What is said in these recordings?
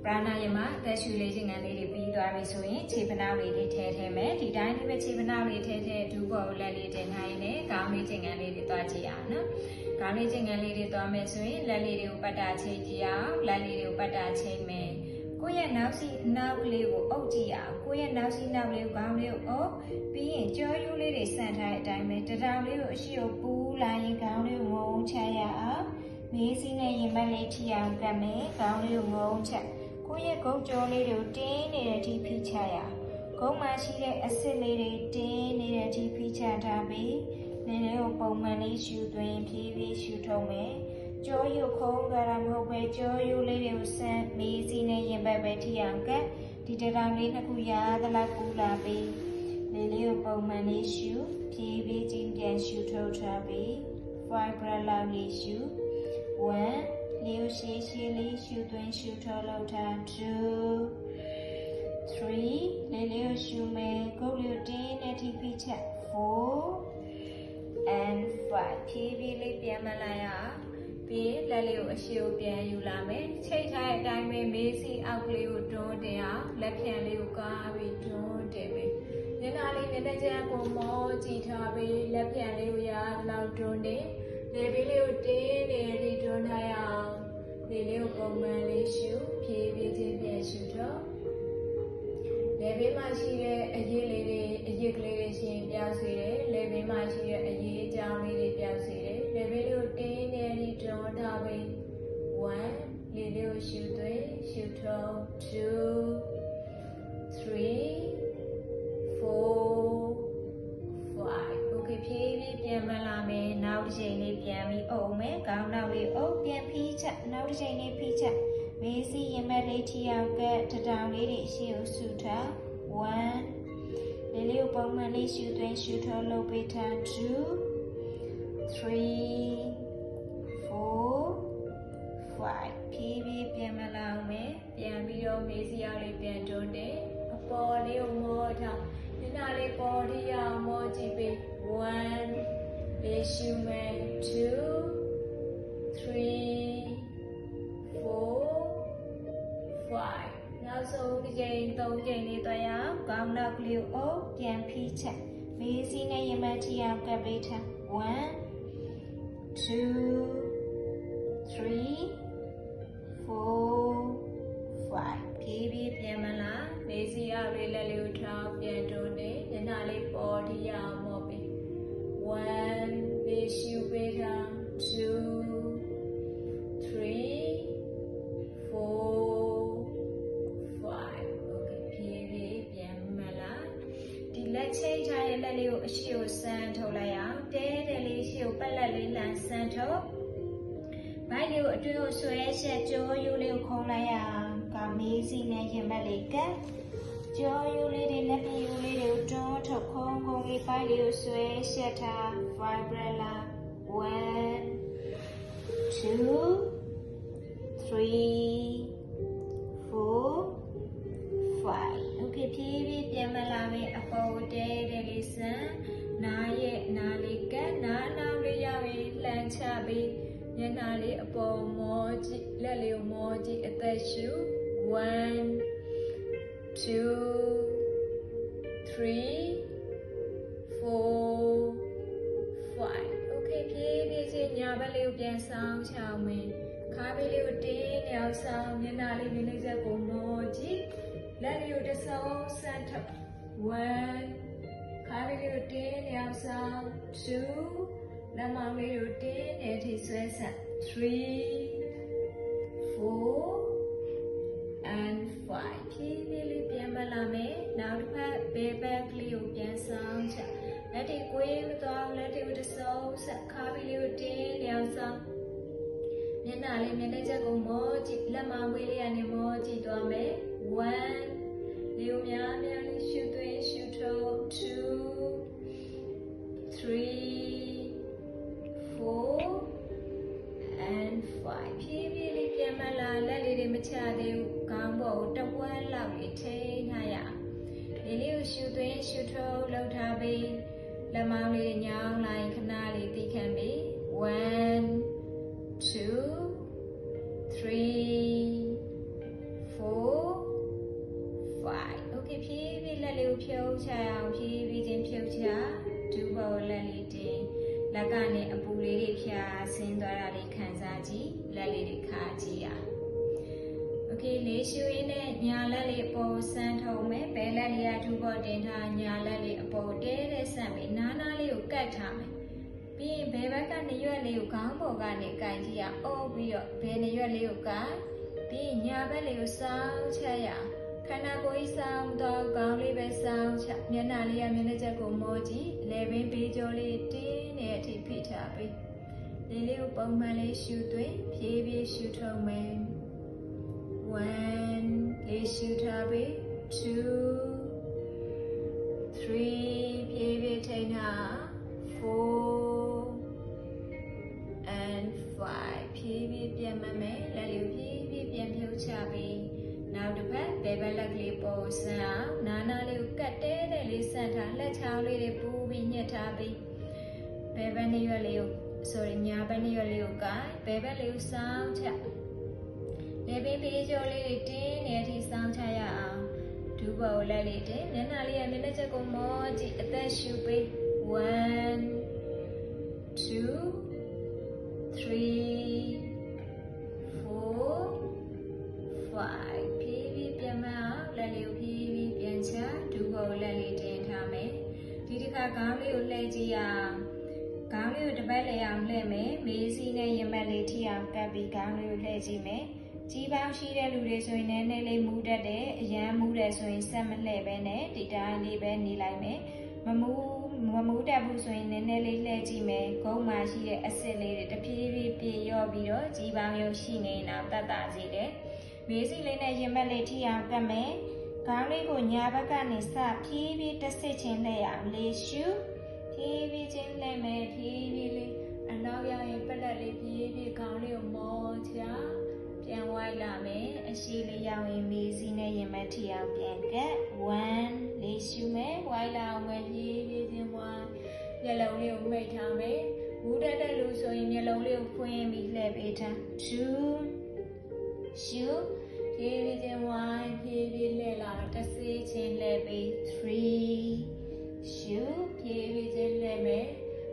Pranayama သက်ရှူလေးခြင်းငန်းလေးတွေပြီးသွားပြီဆိုရင်ခြေဖနှောက်လေးတွေထည့်ထဲမယ်ဒီတိုင်းလေးပဲခြေဖနှောက်လေးထည့်ဒူးပေါ်လက်လေးတင်ထားရင်လည်းခေါင်းလေးခြင်းငန်းလေးတွေသွားကြည့်အောင်နော်ခေါင်းလေးခြင်းငန်းလေးတွေသွားမယ်ဆိုရင်လက်လေးတွေကိုပတ်တာချိန်ကြည့်အောင်လက်လေးတွေကိုပတ်တာချိန်မယ်ကိုယ့်ရဲ့နောက်စီနောက်ကလေးကိုအုပ်ကြည့်အောင်ကိုယ့်ရဲ့နောက်စီနောက်လေးကိုခေါင်းလေးကိုအုပ်ပြီးရင်ကြောရိုးလေးတွေဆန်ထားတဲ့အတိုင်းပဲတထောင်လေးကိုအရှိကိုပူးလာရင်ခေါင်းလေးကိုငုံချရအောင်မေးစီးနဲ့ရင်မက်လေးထိအောင်ကပ်မယ်ခေါင်းလေးကိုငုံချက်ကိုယ့်ရဲ့ဂုတ်ကြောလေးတွေကိုတင်းနေတဲ့အထိဖိချရဂုတ်မှာရှိတဲ့အဆစ်လေးတွေတင်းနေတဲ့အထိဖိချထားပြီးနည်းနည်းကိုပုံမှန်လေးရှူသွင်းဖြည်းဖြည်းရှူထုတ်မယ်ကြောရုပ်ခုံးကြတာမဟုတ်ပဲကြောရိုးလေးတွေကိုဆန်းမေးစီးနဲ့ရင်ဘက်ပဲထိအောင်ကပ်ဒီတထောင်လေးနှစ်ခုရသလားကူလာပြီးလေးလေးကိုပုံမှန်လေးရှူဖြည်းဖြည်းချင်းပြန်ရှူထုတ်ထားပြီး5 လောက်လေးရှူ1လေးကိုရှည်လေးရှူသွင်းရှူထုတ်လုပ်ထား2 3လေးလေးကိုရှူမယ်ကိုယ်လေးတင်းနဲ့ထိဖိချက်4 and 5ဖြည်းဖြည်းလေးပြန်မလိုက်ရပြီးလက်လေးကိုအရှိကိုပြန်ယူလာမယ်ချိတ်ထားတဲ့အတိုင်းပဲမေးစီအောက်ကလေးကိုတွန်းတင်အောင်လက်ဖြံလေးကိုကားပြီးတွန်းတင်မယ်ညနာလေးနည်းနည်းချင်းကိုမောကြည့်ထားပြီးလက်ဖြံလေးကိုရအောင်တွန်းတင်လေပေးလေးကိုတင်းနေဒီတွန်းထားရအောင်လေလေးကိုပုံမှန်လေးရှူဖြည်းဖြည်းချင်းပြန်ရှူတော့လေပေးမှာရှိတဲ့အရေးလေးတွေအရေးကလေးတွေရှင်ပြောက်စေတယ်လေပေးမှာရှိတဲ့အရေးအကြောင်းလေးတွေပြောက်စေတယ်လေပေးလေးကိုတင်းနေဒီတွန်းထားပြီး1လေလေးကိုရှူသွင်းရှူတော့2 3 4 5 okay ဖြည်းဖြည်းပြန်မလာမယ်နောက်တစ်ချိန်လေးပြန်ပြီးအုပ်မယ်ခေါင်းနောက်လေးအုပ်ပြန်ဖိချက်နောက်တစ်ချိန်လေးဖိချက်မေးစီရင်မက်လေးထီအောင်ကတထောင်လေးတွေအရှိကိုဆူထား1လေးလေးကိုပုံမှန်လေးရှူသွင်းရှူထောလုပ်ပေးထား2 3 4 5ဖြည်းဖြည်းပြန်မလာမယ်ပြန်ပြီးတော့မေးစီအောင်လေးပြန်တွန်းတယ်အပေါ်လေးကိုမောထားဒီနာလေးပေါ်ဒီအောင်မောကြည့်ပေး1လေးရှူမယ်2 3 4 5နောက်ဆုံးဒီချိန်3ချိန်လေးတွေ့ရအောင်ခေါင်းနောက်ကလေးကိုအုပ်ပြန်ဖိချက်မေးစီနဲ့ရင်မထီအောင်ကပ်ပေးထား1 2 3 4 5ဖြည်းဖြည်းပြန်မလားမေးစီအောင်လေးလက်လေးကိုထားပြန်တွန်းနေညနာလေးပေါ်ဒီအောင်မောပေး1လေးရှူပေးထား2 3 4 5 okay ဖြည်းဖြည်းပြန်မလားဒီလက်ချိတ်ထားရဲ့လက်လေးကိုအရှိကိုစမ်းထုတ်လိုက်အောင်တဲတဲလေးရှိကိုပက်လက်လေးလမ်းစမ်းထုတ်ဘိုက်လေးကိုအတွင်းကိုဆွဲချက်ကြောရိုးလေးကိုခုံလိုက်အောင်ကမေးစီနဲ့ရင်ဘက်လေးကပ်ကြောရိုးလေးတွေလက်ပြရိုးလေးတွေကိုတွန်းထုတ်ခုံလေးဘိုက်လေးကိုဆွဲချက်ထား vibrella 1 2 3 4 5 okay ဖြည်းဖြည်းပြန်မလာမယ်အပေါ်တဲတဲလေးစမ်းနားရဲ့နားလေးကနားနောက်လေးရောက်ရင်လှမ်းချပြီးညနာလေးအပေါ်မောကြည့်လက်လေးကိုမောကြည့်အသက်ရှူ1 2 3 4 5 okay ဖြည်းဖြည်းချင်းညာဘက်လေးကိုပြန်ဆောင်ချအောင်မယ်ခါးပေးလေးကိုတင်းနေအောင်ဆောင်မျက်နှာလေးနည်းနည်းဆက်ကိုမောကြည့်လက်လေးကိုတစ်စုံဆန်းထုတ်1ခါးပေးလေးကိုတင်းနေအောင်ဆောင်2လက်မောင်းလေးကိုတင်းနေထိဆွဲဆက်3 4 and 5ဖြည်းဖြည်းလေးပြန်မလာမယ်နောက်တစ်ဖက်ဘေးဘက်ကလေးကိုပြန်ဆောင်ချလက်တွေကိုယ်မသွားလက်တွေကိုတစ်စုံဆက်ခါးပေးလေးကိုတင်းနေအောင်ဆောင်မျက်နှာလေးမျက်နှာချက်ကိုမောကြည့်လက်မောင်းပေးလေးကနေမောကြည့်သွားမယ်1လေးကိုများများလေးရှူသွင်းရှူထုတ်2 3 4 and 5ဖြည်းဖြည်းလေးပြန်မလာလက်လေးတွေမချသေးဘူးခေါင်းပေါ်ကိုတဝက်လောက်လေးထိန်းထားရလေးလေးကိုရှူသွင်းရှူထုတ်လုပ်ထားပြီးလက်မောင်းလေးညောင်းလိုက်ခဏလေးတီးခန့်ပြီး1 2 3 4 ဖြုတ်ချအောင်ဖြည်းဖြည်းချင်းဖြုတ်ချဒူးဘောလက်လေးတင်လက်ကနေအပူလေးတွေဖြာဆင်းသွားတာလေးခံစားကြည့်လက်လေးတွေခါကြည့်ရโอเคလေးရှူရင်းနဲ့ညာလက်လေးအပေါ်ဆန်းထုံမယ်ဘဲလက်လေးကဒူးဘောတင်ထားညာလက်လေးအပေါ်တဲတဲ့ဆန့်ပြီးနားနားလေးကိုကတ်ထားမယ်ပြီးရင်ဘဲဘက်ကနေရွက်လေးကိုခေါင်းပေါ်ကနေကင်ကြည့်ရအော်ပြီးတော့ဘဲနေရွက်လေးကိုကင်ပြီးညာဘက်လေးကိုစောင်းချက်ရခန္ဓာကိုယ်ကြီးစောင်းတော့ခေါင်းလေးပဲစောင်းချက်မျက်နှာလေးကမျက်နှာချက်ကိုမောကြည့်လေပင်ပေးကြောလေးတင်းနေတဲ့အထိဖိထားပြီးလေးလေးကိုပုံမှန်လေးရှူသွင်းဖြည်းဖြည်းရှူထုံမယ်1လေးရှူထားပြီး2 3ဖြည်းဖြည်းထိန်းထား4 and 5ဖြည်းဖြည်းပြန်မမယ်လက်လေးဖြည်းဖြည်းပြန်ဖြုတ်ချပြီးနောက်တစ်ဖက်ဘဲဘက်လက်ကလေးပေါ်ဆန်းအောင်နာနာလေးကိုကတ်တဲတဲ့လေးဆန့်ထားလက်ချောင်းလေးတွေပူပြီးညှက်ထားပြီးဘဲဘက်နေရွက်လေးကိုညာဘက်နေရွက်လေးကိုကင်ဘဲဘက်လေးကိုစောင်းချလေပင်ပေးကြောလေးတွေတင်းနေတဲ့အထိစောင်းချရအောင်ဒူးဘောလက်လေးတင်မျက်နှာလေးကမျက်နှာချက်ကိုမောကြည့်အသက်ရှူပြီး1 2 3 4 5ဖြည်းဖြည်းပြန်မအောင်လက်လေးကိုဖြည်းဖြည်းပြန်ချဒူးဘောလက်လေးတင်ထားမယ်ဒီတစ်ခါခေါင်းလေးကိုလှည့်ကြည့်ရအောင်ခေါင်းလေးကိုတစ်ပတ်လဲအောင်လှည့်မယ်မေးစီးနဲ့ရင်မက်လေးထိအောင်ကပ်ပြီးခေါင်းလေးကိုလှည့်ကြည့်မယ်ကြီးပေါင်းရှိတဲ့လူတွေဆိုရင်လည်းနည်းလေးမူးတတ်တယ်အရန်မူးတယ်ဆိုရင်ဆက်မလှည့်ပဲနဲ့ဒီတိုင်းလေးပဲနေလိုက်မယ်မမူးတတ်ဘူးဆိုရင်နည်းနည်းလေးလှည့်ကြည့်မယ်ဂုံးမှာရှိတဲ့အဆစ်လေးတွေတဖြည်းဖြည်းပြေရော့ပြီးတော့ကြီးပေါင်းရုပ်ရှိနေအောင်တတ်တာစေတယ်မေးစီလေးနဲ့ရင်မက်လေးထိအောင်ကပ်မယ်ခေါင်းလေးကိုညာဘက်ကနေစဖြည်းဖြည်းတစ်စစ်ချင်းလှည့်အောင်လေးရှူဖြည်းဖြည်းချင်းလှည့်မယ်ဖြည်းဖြည်းလေးအနောက်ရောက်ရင်ပလက်လေးဖြည်းဖြည်းခေါင်းလေးကိုမောချပြန်ဝိုင်းလာမယ်အရှိလေးရောက်ရင်မေးစီနဲ့ရင်မထီအောင်ပြန်ကပ်1လေးရှူမယ်ဝိုင်းလာအောင်ပဲဖြည်းဖြည်းချင်းဝိုင်းမျက်လုံးလေးကိုမိတ်ထားမယ်မူးတတ်တဲ့လူဆိုရင်မျက်လုံးလေးကိုဖွင့်ပြီးလှည့်ပေးထား2ရှူဖြည်းဖြည်းချင်းဝိုင်းဖြည်းဖြည်းလှည့်လာတစ်စေးချင်းလှည့်ပြီး3ရှူဖြည်းဖြည်းချင်းလှည့်မယ်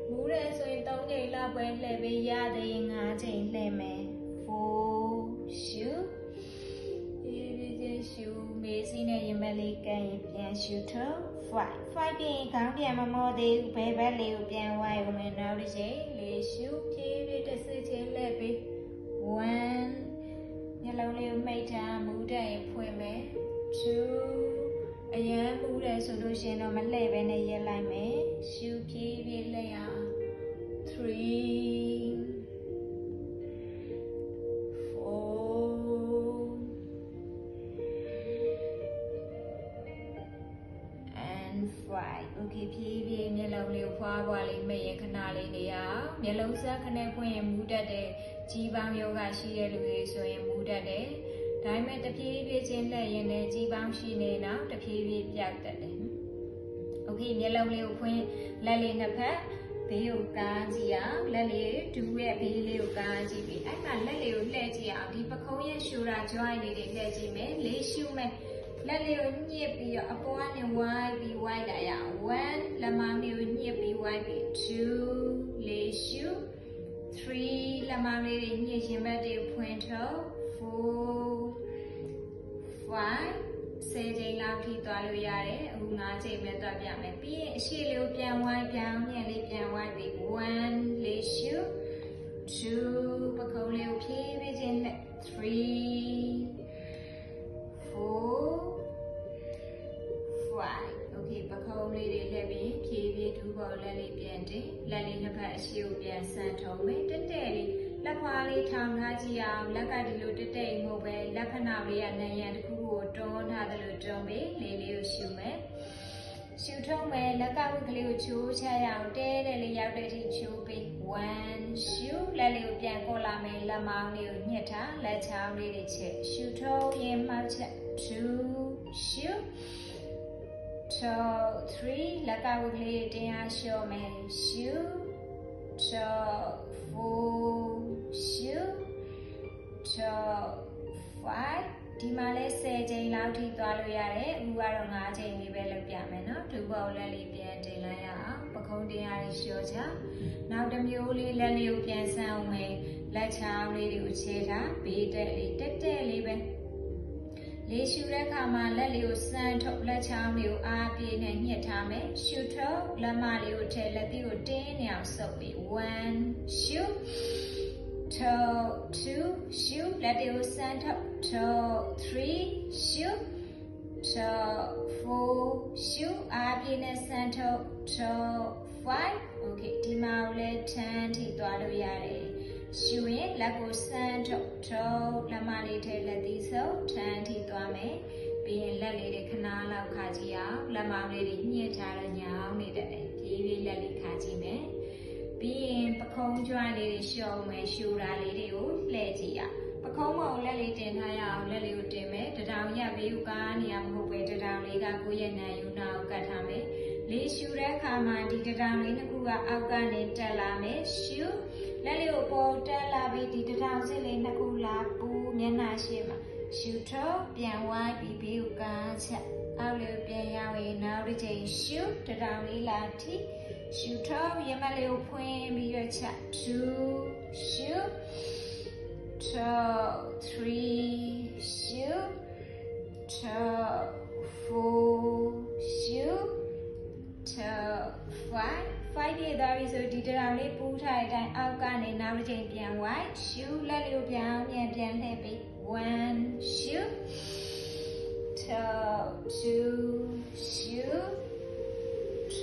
မူးတယ်ဆိုရင်3ချိန်လောက်ပဲလှည့်ပေးရသေးရင်5ချိန်လှည့်မယ်ရှူဖြည်းဖြည်းချင်းရှူမေးစီနဲ့ရင်မက်လေးကန်ရင်ပြန်ရှူထုတ်5ပြင်ခေါင်းပြန်မမောသေးဘူးဘဲဘက်လေးကိုပြန်ဝိုင်းဦးမယ်နောက်တစ်ချိန်လေးရှူဖြည်းဖြည်းတစ်စစ်ချင်းလှည့်ပြီး1မျက်လုံးလေးကိုမိတ်ထားမူးတဲ့ရင်ဖွင့်မယ်2အရန်မူးတယ်ဆိုလို့ရှိရင်တော့မလှည့်ပဲနဲ့ရက်လိုက်မယ်ရှူဖြည်းဖြည်းလှည့်အောင်3Okay ဖြည်းဖြည်းမျက်လုံးလေးကိုဖွားဖွားလေးမိတ်ရင်ခဏလေးနေရအောင်မျက်လုံးဆက်ခနဲ့ဖွင့်ရင်မူးတတ်တဲ့ကြီးပေါင်းယောဂရှိတဲ့လူတွေဆိုရင်မူးတတ်တယ်ဒါပေမဲ့တဖြည်းဖြည်းချင်းလှည့်ရင်လည်းကြီးပေါင်းရှိနေတော့တဖြည်းဖြည်းပြောက်တတ်တယ် Okay မျက်လုံးလေးကိုဖွင့်လက်လေးနှစ်ဖက်ဘေးကိုကားကြည့်အောင်လက်လေးဒူးရဲ့ဘေးလေးကိုကားကြည့်ပြီးအဲ့မှာလက်လေးကိုလှည့်ကြည့်အောင်ဒီပခုံးရဲ့ရှူတာ joint လေးတွေလှည့်ကြည့်မယ်လေးရှူမယ်လက်လေးကိုညှစ်ပြီးတော့အပေါ်ကနေဝိုင်းပြီးဝိုင်းလာရအောင်1လက်မောင်းလေးကိုညှစ်ပြီးဝိုင်းပြီး2လေးရှူ3လက်မောင်းလေးတွေညှစ်ရင်ဘက်တွေဖွင့်ထုတ်4 5 10ချိန်လောက်ထိသွားလို့ရတယ်အခု9ချိန်ပဲသွားပြမယ်ပြီးရင်အရှိလေးကိုပြန်ဝိုင်းပြောင်းညက်လေးပြန်ဝိုင်းပြီး1လေးရှူ2ပခုံးလေးကိုဖြည်းဖြည်းချင်းနဲ့3 4 Okay ပခုံးလေးတွေလှည့်ပြီးဖြည်းဖြည်းဒူးဘောလက်လေးပြန်တင်လက်လေးနှစ်ဖက်အရှိကိုပြန်ဆန်ထုံမယ်တက်တက်လေးလက်ဖွားလေးထောင်ထားကြည့်အောင်လက်ကဒီလိုတက်တက်မဟုတ်ပဲလက်ဖနာလေးကနံရံတစ်ခုကိုတွန်းထားတယ်လို့တွန်းပြီးလေးလေးကိုရှူမယ်ရှူထုံးမယ်လက်ကဝတ်ကလေးကိုချိုးချရအောင်တဲတဲ့လေးရောက်တဲ့အထိချိုးပြီး1ရှူလက်လေးကိုပြန်ကောလာမယ်လက်မောင်းလေးကိုညှစ်ထားလက်ချောင်းလေးတွေချက်ရှူထုံးရင်မှောက်ချက်2ရှူ3လက်ကဝတ်ကလေးတင်အားလျှော့မယ်ရှူ4ရှူ5 ဒီမှာလဲ10ချိန်လောက်ထိသွားလို့ရတယ်အခုကတော့5ချိန်လေးပဲလုပ်ပြမယ်နော်ဒူးဘောလက်လေးပြန်တင်လိုက်ရအောင်ပခုံးတင်ရလေးလျှော့ချနောက်တစ်မျိုးလေးလက်လေးကိုပြန်ဆန်းအောင်မယ်လက်ချောင်းလေးတွေကိုခြေထားဘေးတက်လေးတက်လေးပဲလေးရှူတဲ့အခါမှာလက်လေးကိုစမ်းထုတ်လက်ချောင်းလေးကိုအားပြေးနဲ့ညှစ်ထားမယ်ရှူထုတ်လက်မလေးကိုထည့်လက်သီးကိုတင်းနေအောင်ဆုပ်ပြီး1 shoot 2 shoot လက်တွေကိုစမ်းထုတ်3 shoot 4 shoot အားပြေးနဲ့စမ်းထုတ်5 okay ဒီမှာလည်း10ထိသွားလို့ရတယ်ရှူရင်လက်ကိုစမ်းထုတ်လက်မလေးထဲလက်သီးဆုပ်10ထိသွားမယ်ပြီးရင်လက်လေးတွေခဏလောက်ခါကြည့်အောင်လက်မောင်းလေးတွေညှစ်ထားတော့ညောင်းနေတယ်ဖြည်းဖြည်းလက်လေးခါကြည့်မယ်ပြီးရင်ပခုံးကျွမ်းလေးတွေရှော့မယ်ရှူတာလေးတွေကိုလှည့်ကြည့်ရပခုံးမုံလက်လေးတင်ထားရအောင်လက်လေးကိုတင်မယ်တထောင်ရဘေးကိုကားနေရမဟုတ်ပဲတထောင်လေးကကိုယ့်ရဲ့နာယူနာကိုကတ်ထားမယ်လေးရှူတဲ့အခါမှာဒီတထောင်လေးတစ်ခုကအောက်ကနေတက်လာမယ်ရှူလက်လေးကိုပေါ်တက်လာပြီးဒီတထောင်စစ်လေးနှစ်ခုလာပူမျက်နှာရှိမှာရှူထုတ်ပြန်ဝိုင်းပြီးဘေးကိုကားချက်အောက်လေးပြန်ရောက်ရင်နောက်တစ်ချိန်ရှူတထောင်လေးလာထိရှူထုတ်ရမလေးကိုဖွင့်ပြီးရချက်2ရှူ3 ရှူ4 ရှူ5ပြည့်သွားပြီဆိုဒီတထောင်လေးပူးထားတဲ့အတိုင်းအောက်ကနေနောက်တစ်ချိန်ပြန်ဝိုင်းရှူလက်လေးကိုပြန်လှည့်ပြီး1ရှူ2ရှူ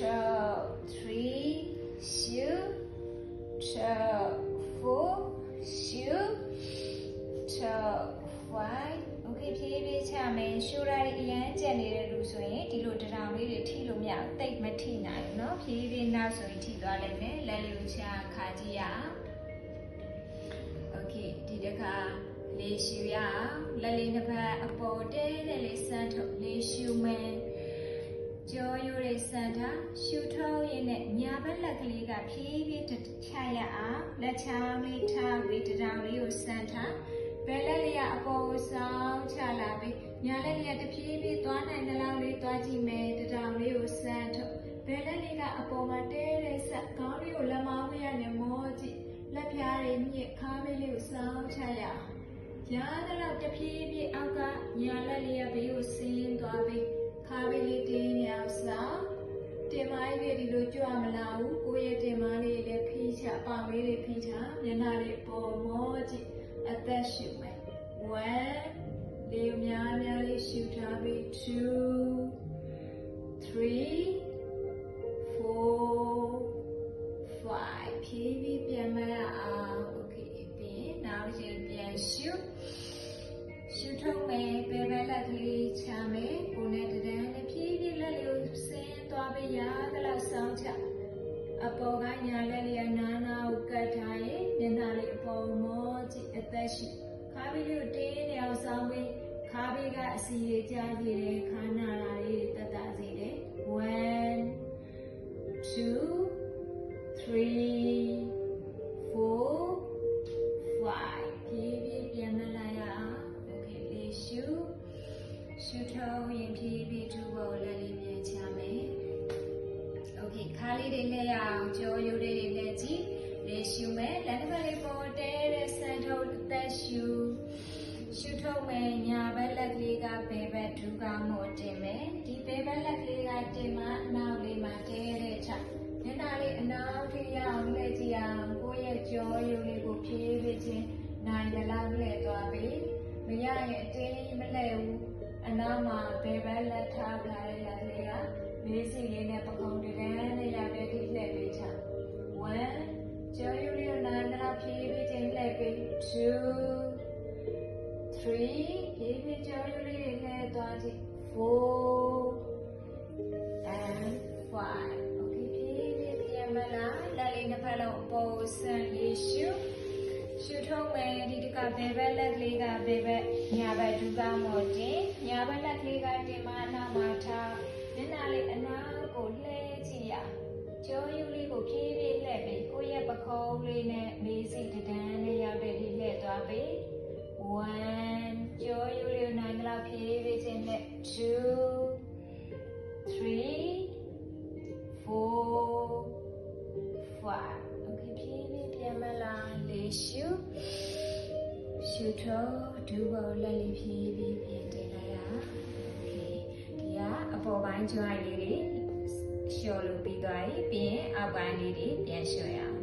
3ရှူ4ရှူ5 okay ဖြည်းဖြည်းချမယ်ရှူတာအရန်ကျက်နေတဲ့လူဆိုရင်ဒီလိုတထောင်လေးတွေထိလို့မရဘူးတိတ်မထိနိုင်ဘူးเนาะဖြည်းဖြည်းနောက်ဆိုရင်ထိသွားလိမ့်မယ်လက်လေးကိုချခါကြည့်ရအောင် okay ဒီတစ်ခါလေးရှူရအောင်လက်လေးတစ်ဖက်အပေါ်တဲတဲ့လေးစမ်းထုတ်လေးရှူမယ်ကြောရိုးလေးစမ်းထားရှူထုတ်ရင်းနဲ့ညာဘက်လက်ကလေးကဖြည်းဖြည်းချရအောင်လက်ချောင်းလေးထားပြီးတထောင်လေးကိုစမ်းထားဘယ်လက်လေးကအပေါ်ကိုဆောင်းချလာပြီးညာလက်လေးကတဖြည်းဖြည်းသွားနိုင်တဲ့လောက်လေးသွားကြည့်မယ်တထောင်လေးကိုစမ်းထုတ်ဘယ်လက်လေးကအပေါ်မှာတဲတဲ့ဆက်ခေါင်းလေးကိုလက်မောင်းလေးနဲ့မောကြည့်လက်ဖြားလေးညှစ်ခါးလေးကိုဆောင်းချရအောင်ညာတော့တဖြည်းဖြည်းအောက်ကညာလက်လေးကဘေးကိုဆင်းသွားပြီးခါးလေးတင်းနေအောင်ဆောင်းတင်မလေးဒီလိုကြွမလာဘူးကိုယ့်ရဲ့တင်မလေးလည်းဖိချပေါင်လေးတွေဖိချမျက်နှာလေးပေါ်မောကြည့်အသက်ရှူမယ်1လေးများလေးရှူထားပြီး2 3 4 5ဖြည်းဖြည်းပြန်မရအောင် okay ပြီးနောက်ရင်ပြန်ရှူထုတ်မယ်ဘယ်ဘက်လက်ကလေးချမယ်ကိုယ်နဲ့တန်းနဲ့ဖြည်းဖြည်းလက်လေးကိုဆင်းသွားပြီးရသလောက်ဆောင်းချအပေါ်ကညာလက်လေးကနာကိုကတ်ထားရင်မျက်နှာလေးအပေါ်မောကြည့်အသက်ရှူခါးပြီးလေးကိုတင်းနေအောင်ဆောင်းပြီးခါးပြီးကအစီလေးကြားကြည့်တယ်ခါနာလာလေးတွေတက်တာစေတယ်1 2 3 4 5ဖြည်းဖြည်းပြန်မလာရအောင် okay လေးရှူထုတ်ရင်ဖြည်းဖြည်းထူဖို့လက်လေးပြန်ချမယ် okay ခါးလေးတွေလှည့်ရအောင်ကြောရိုးလေးတွေလှည့်ကြည့်လေးရှူမယ်လက်တစ်ဖက်လေးပေါ်တဲတဲ့ဆန်ထုတ်သက်ရှူထုတ်မယ်ညာဘက်လက်ကလေးကဘယ်ဘက်ဒူးကောင်းမို့တင်မယ်ဒီဘယ်ဘက်လက်ကလေးကတင်မှအနောက်လေးမှာတဲတဲ့ချမျက်နှာလေးအနောက်ထိရအောင်လှည့်ကြည့်အောင်ကိုယ့်ရဲ့ကြောရိုးလေးကိုဖြည်းဖြည်းချင်းနိုင်တဲ့လောက်လှည့်သွားပြီမရရင်အတင်းမလှည့်ဘူးအနောက်မှာဘယ်ဘက်လက်ထားထားတဲ့လက်လေးကလေးစီလေးနဲ့ပခုံးတန်းနဲ့ရောက်တဲ့ထိလှည့်ပေးချ1ကြောရိုးလေးကိုနိုင်တဲ့လောက်ဖြည်းဖြည်းချင်းလှည့်ပေး2 3 ဖြည်းဖြည်းကြောရိုးလေးတွေလှည့်သွားကြည့်4 and 5 okay ဖြည်းဖြည်းပြန်မလားလက်လေးနှစ်ဖက်လုံးအပေါ်ဆန်လေးရှူထုတ်မယ်ဒီတကဘယ်ဘက်လက်ကလေးကဘယ်ဘက်ညာဘက်ဒူးကောင်းမော်တင်ညာဘက်လက်ကလေးကတင်မအနောက်မှာထားမျက်နှာလေးအနောက်ကိုလှည့်ကြည့်ရကြောရိုးလေးကိုဖြည်းဖြည်းလှည့်ပြီးကိုယ့်ရဲ့ပခုံးလေးနဲ့မေးစိတန်းနဲ့ရောက်တဲ့ဒီလှည့်သွားပြီး1 ကြောယူလေးနိုင်သလောက်ဖြည်းဖြည်းချင်းနဲ့ 2 3 4 5 okay ဖြည်းဖြည်းပြန်မလာလေးရှုတော့ဒူးဘောလက်လေးဖြည်းဖြည်းပြန်တင်လိုက်ရ okay ဒီကအပေါ်ပိုင်း joint လေးတွေလျှော်လို့ပြီးသွားပြီပြီးရင်အောက်ပိုင်းလေးတွေပြန်လျှော်ရအောင်